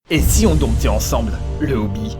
Et si on domptait ensemble le hobby ?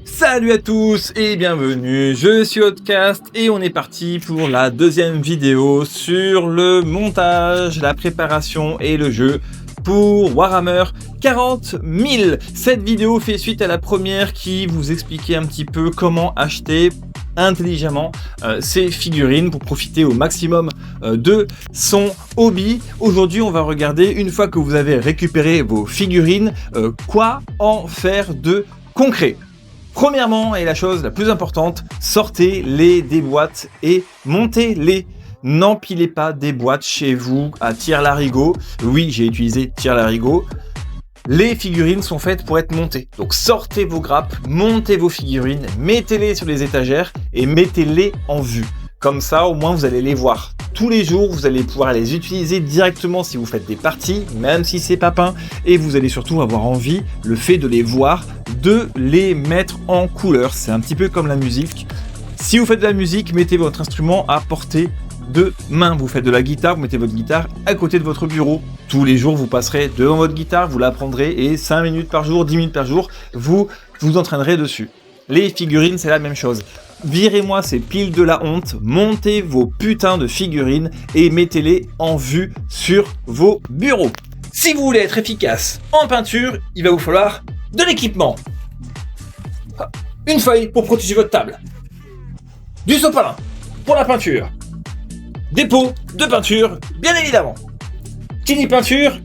Salut à tous et bienvenue, je suis Outcast et on est parti pour la deuxième vidéo sur le montage, la préparation et le jeu pour Warhammer 40 000. Cette vidéo fait suite à la première qui vous expliquait un petit peu comment acheter intelligemment ces figurines pour profiter au maximum de son hobby. Aujourd'hui on va regarder, une fois que vous avez récupéré vos figurines, quoi en faire de concret. Premièrement, et la chose la plus importante, sortez-les des boîtes et montez-les. N'empilez pas des boîtes chez vous à tire-larigot. Oui, j'ai utilisé tire-larigot. Les figurines sont faites pour être montées. Donc sortez vos grappes, montez vos figurines, mettez-les sur les étagères et mettez-les en vue. Comme ça, au moins, vous allez les voir tous les jours. Vous allez pouvoir les utiliser directement si vous faites des parties, même si c'est pas peint. Et vous allez surtout avoir envie, le fait de les voir, de les mettre en couleur. C'est un petit peu comme la musique. Si vous faites de la musique, mettez votre instrument à portée de main. Vous faites de la guitare, vous mettez votre guitare à côté de votre bureau. Tous les jours, vous passerez devant votre guitare, vous la prendrez et 5 minutes par jour, 10 minutes par jour, vous vous entraînerez dessus. Les figurines, c'est la même chose. Virez-moi ces piles de la honte, montez vos putains de figurines et mettez-les en vue sur vos bureaux. Si vous voulez être efficace en peinture, il va vous falloir de l'équipement. Une feuille pour protéger votre table. Du sopalin pour la peinture. Des pots de peinture, bien évidemment. Qui dit peinture,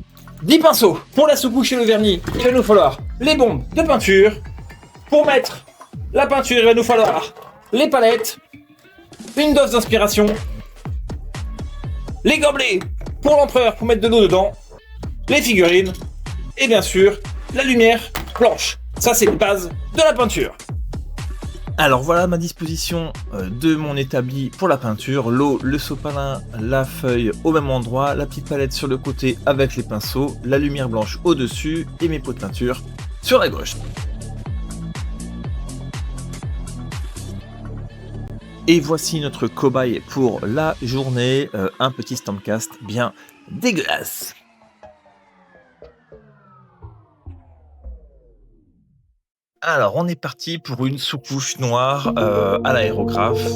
dit pinceau. Pour la sous-couche et le vernis, il va nous falloir les bombes de peinture. Pour mettre la peinture, il va nous falloir les palettes, une dose d'inspiration, les gobelets pour l'empereur pour mettre de l'eau dedans, les figurines et bien sûr la lumière blanche. Ça c'est les bases de la peinture. Alors voilà ma disposition de mon établi pour la peinture, l'eau, le sopalin, la feuille au même endroit, la petite palette sur le côté avec les pinceaux, la lumière blanche au-dessus et mes pots de peinture sur la gauche. Et voici notre cobaye pour la journée, un petit Stormcast bien dégueulasse. Alors on est parti pour une sous-couche noire à l'aérographe.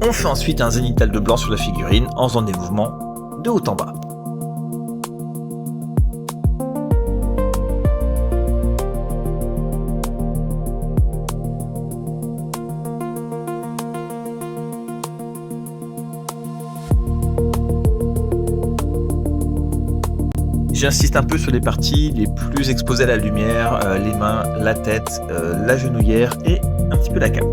On fait ensuite un zénithal de blanc sur la figurine en faisant des mouvements de haut en bas. J'insiste un peu sur les parties les plus exposées à la lumière, les mains, la tête, la genouillère et un petit peu la cape.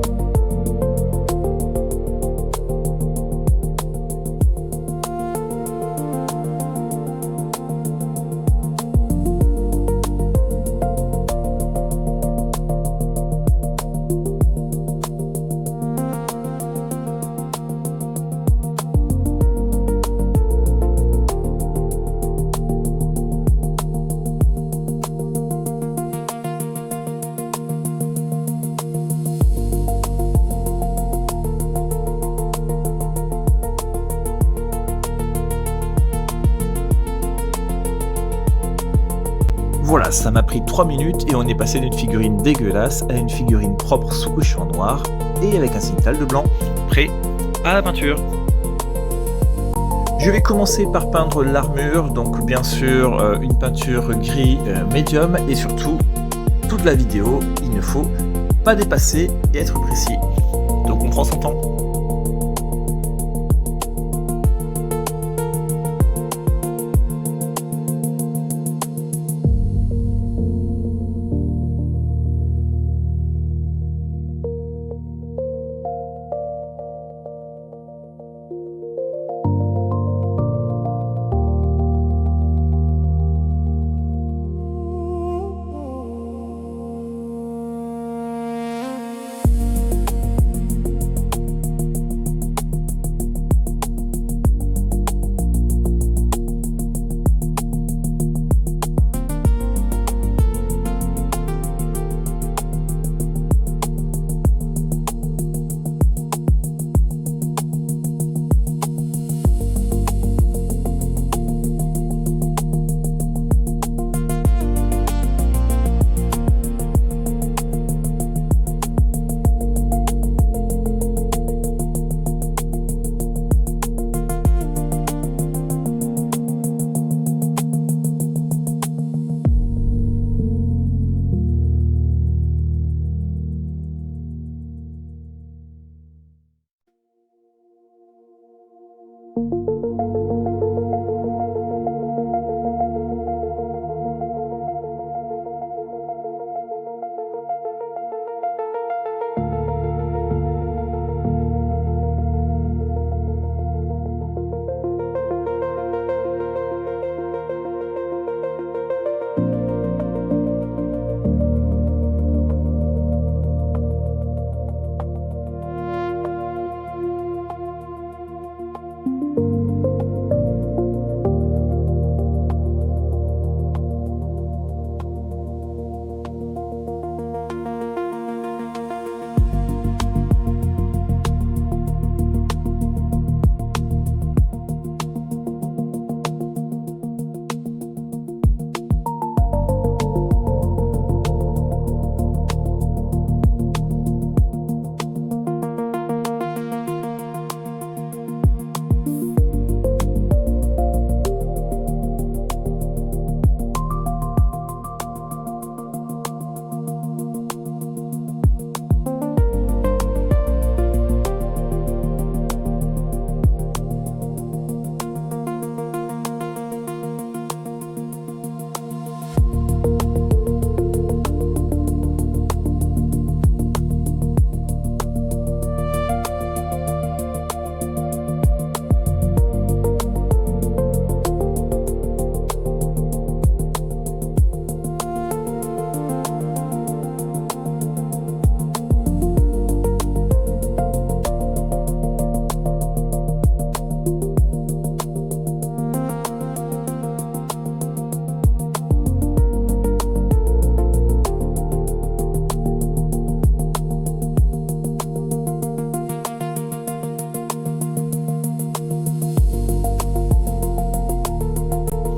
ça m'a pris 3 minutes et on est passé d'une figurine dégueulasse à une figurine propre sous-couchée en noir et avec un signetal de blanc, prêt à la peinture. Je vais commencer par peindre l'armure, donc bien sûr une peinture gris médium et surtout toute la vidéo, il ne faut pas dépasser et être précis. Donc on prend son temps.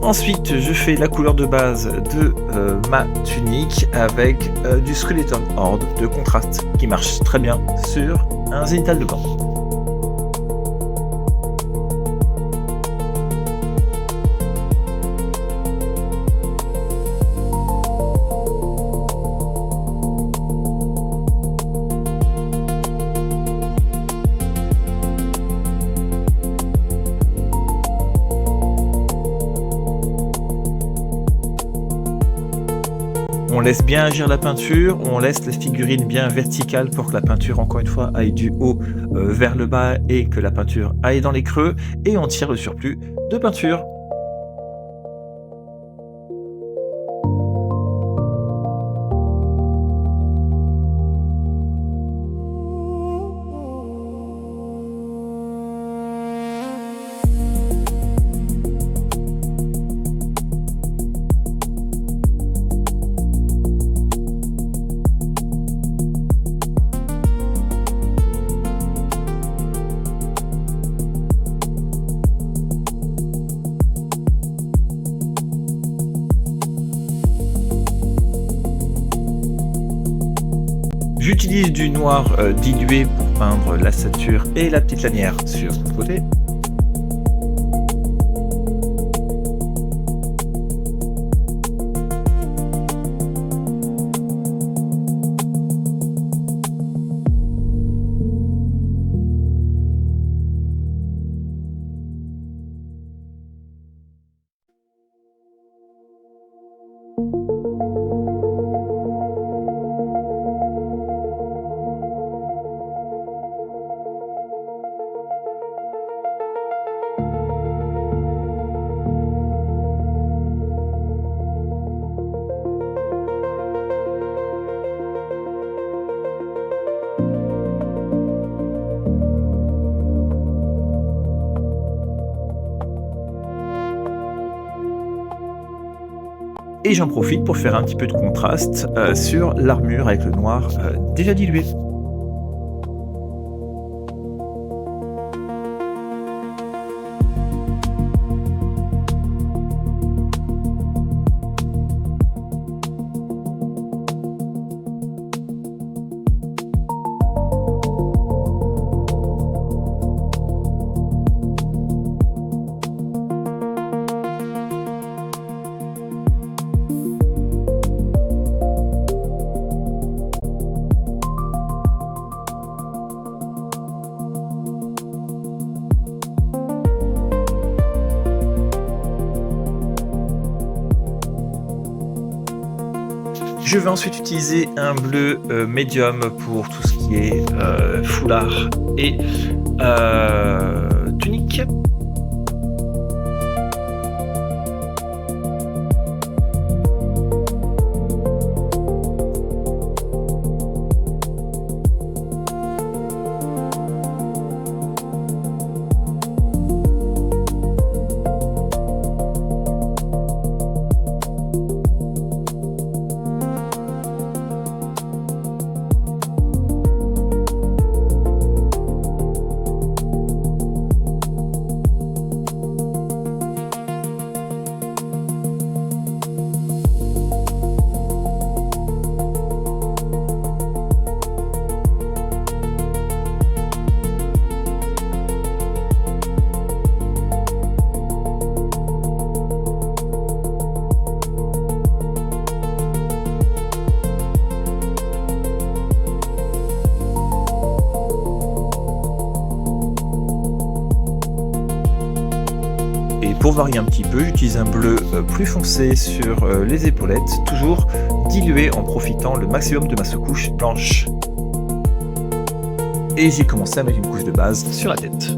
Ensuite, je fais la couleur de base de ma tunique avec du Skeleton Horde de contraste qui marche très bien sur un zénithal de blanc. On laisse bien agir la peinture, on laisse la figurine bien verticale pour que la peinture, encore une fois, aille du haut vers le bas et que la peinture aille dans les creux, et on tire le surplus de peinture. J'utilise du noir dilué pour peindre la stature et la petite lanière sur le côté. Et j'en profite pour faire un petit peu de contraste sur l'armure avec le noir déjà dilué. Je vais ensuite utiliser un bleu médium pour tout ce qui est foulard et tunique. Pour varier un petit peu, j'utilise un bleu plus foncé sur les épaulettes, toujours dilué en profitant le maximum de ma sous-couche blanche. Et j'ai commencé à mettre une couche de base sur la tête.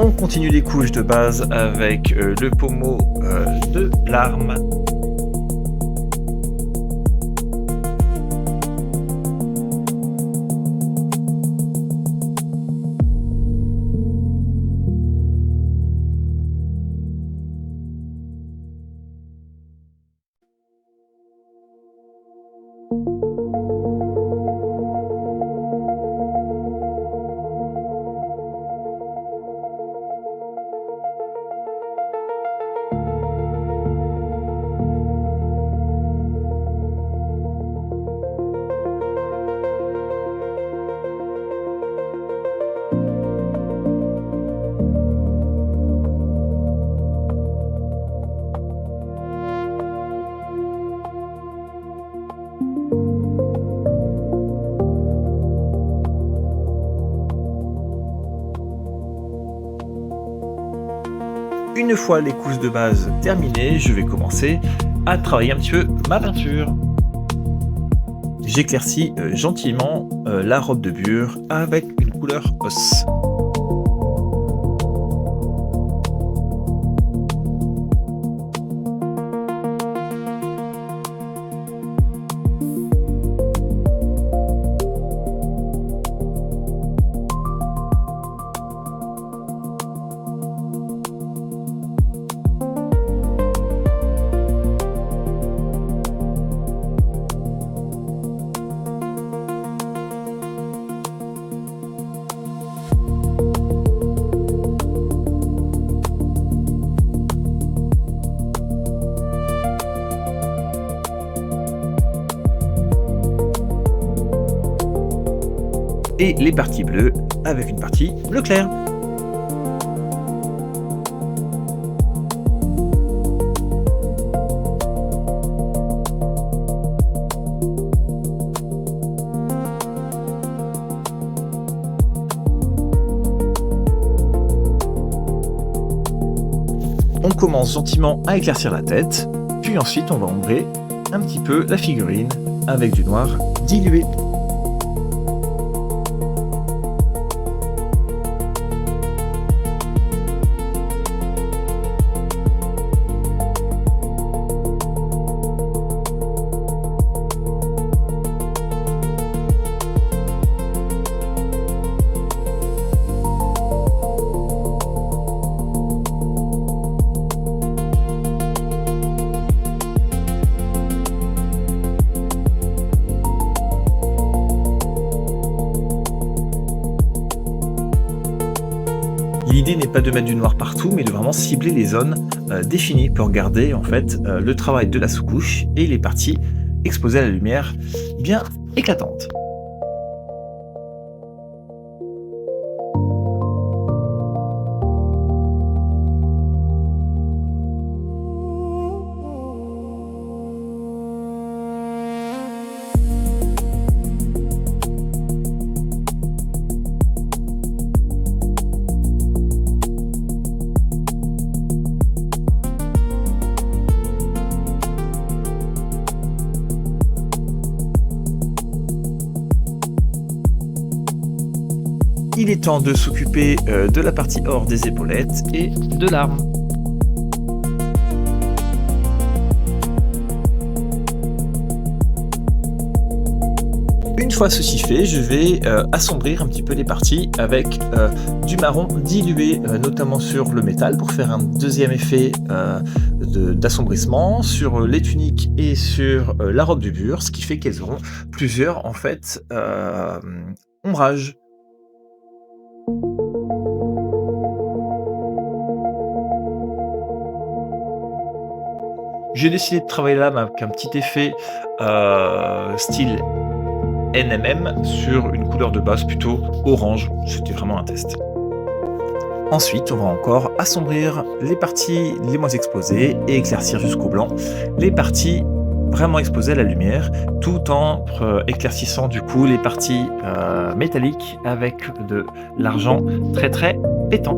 On continue les couches de base avec le pommeau de l'arme. Une fois les couches de base terminées, je vais commencer à travailler un petit peu ma peinture. j'éclaircis gentiment la robe de bure avec une couleur os. Et les parties bleues avec une partie bleu clair. On commence gentiment à éclaircir la tête, puis ensuite on va ombrer un petit peu la figurine avec du noir dilué. L'idée n'est pas de mettre du noir partout, mais de vraiment cibler les zones définies pour garder en fait le travail de la sous-couche et les parties exposées à la lumière bien éclatantes. Il est temps de s'occuper de la partie hors des épaulettes et de l'arme. Une fois ceci fait, je vais assombrir un petit peu les parties avec du marron dilué, notamment sur le métal pour faire un deuxième effet d'assombrissement sur les tuniques et sur la robe du bure, ce qui fait qu'elles auront plusieurs en fait ombrages. J'ai décidé de travailler là avec un petit effet style NMM sur une couleur de base plutôt orange. C'était vraiment un test. Ensuite, on va encore assombrir les parties les moins exposées et éclaircir jusqu'au blanc les parties vraiment exposées à la lumière, tout en éclaircissant du coup les parties métalliques avec de l'argent très très pétant.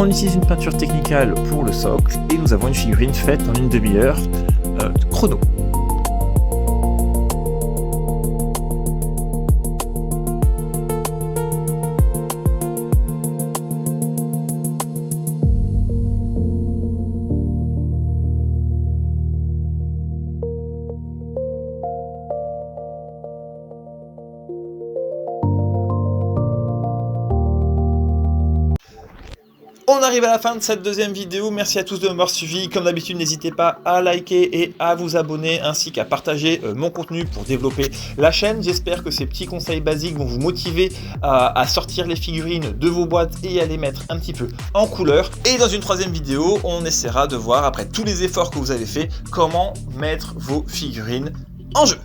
On utilise une peinture technicale pour le socle et nous avons une figurine faite en une demi-heure chrono. On arrive à la fin de cette deuxième vidéo, merci à tous de m'avoir suivi, comme d'habitude n'hésitez pas à liker et à vous abonner ainsi qu'à partager mon contenu pour développer la chaîne. J'espère que ces petits conseils basiques vont vous motiver à sortir les figurines de vos boîtes et à les mettre un petit peu en couleur. Et dans une troisième vidéo, on essaiera de voir, après tous les efforts que vous avez fait, comment mettre vos figurines en jeu.